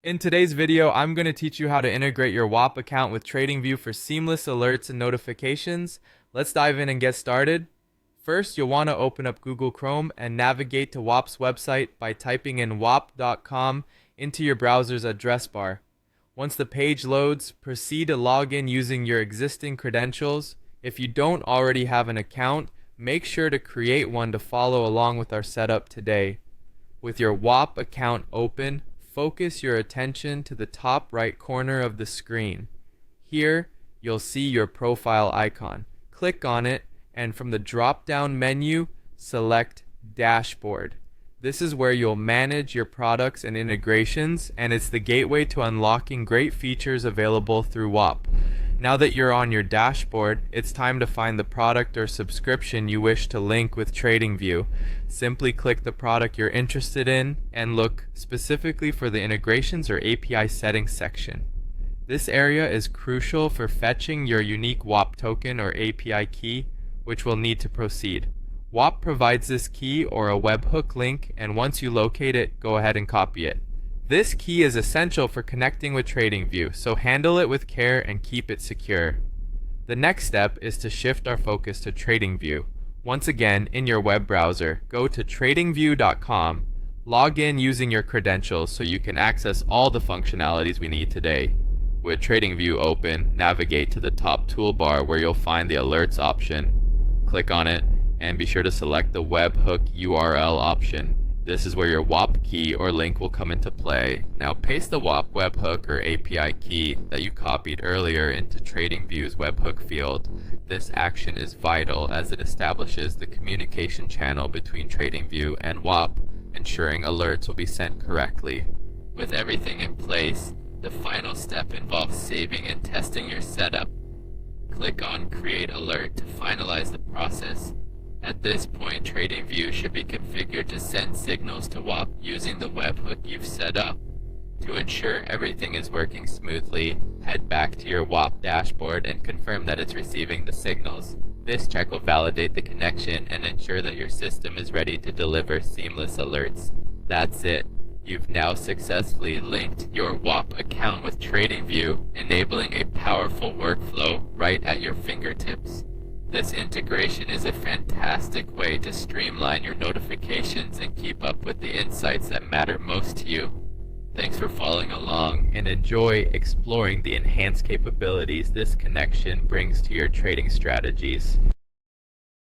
In today's video, I'm going to teach you how to integrate your Whop account with TradingView for seamless alerts and notifications. Let's dive in and get started. First, you'll want to open up Google Chrome and navigate to Whop's website by typing in whop.com into your browser's address bar. Once the page loads, proceed to log in using your existing credentials. If you don't already have an account, make sure to create one to follow along with our setup today. With your Whop account open, focus your attention to the top right corner of the screen. Here, you'll see your profile icon. Click on it, and from the drop-down menu, select Dashboard. This is where you'll manage your products and integrations, and it's the gateway to unlocking great features available through Whop. Now that you're on your dashboard, it's time to find the product or subscription you wish to link with TradingView. Simply click the product you're interested in and look specifically for the integrations or API settings section. This area is crucial for fetching your unique Whop token or API key, which we'll need to proceed. Whop provides this key or a webhook link, and once you locate it, go ahead and copy it. This key is essential for connecting with TradingView, so handle it with care and keep it secure. The next step is to shift our focus to TradingView. Once again, in your web browser, go to tradingview.com, log in using your credentials so you can access all the functionalities we need today. With TradingView open, navigate to the top toolbar where you'll find the Alerts option. Click on it, and be sure to select the webhook URL option. This is where your Whop key or link will come into play. Now paste the Whop webhook or API key that you copied earlier into TradingView's webhook field. This action is vital as it establishes the communication channel between TradingView and Whop, ensuring alerts will be sent correctly. With everything in place, the final step involves saving and testing your setup. Click on Create Alert to finalize the process. At this point, TradingView should be configured to send signals to Whop using the webhook you've set up. To ensure everything is working smoothly, head back to your Whop dashboard and confirm that it's receiving the signals. This check will validate the connection and ensure that your system is ready to deliver seamless alerts. That's it. You've now successfully linked your Whop account with TradingView, enabling a powerful workflow right at your fingertips. This integration is a fantastic way to streamline your notifications and keep up with the insights that matter most to you. Thanks for following along and enjoy exploring the enhanced capabilities this connection brings to your trading strategies.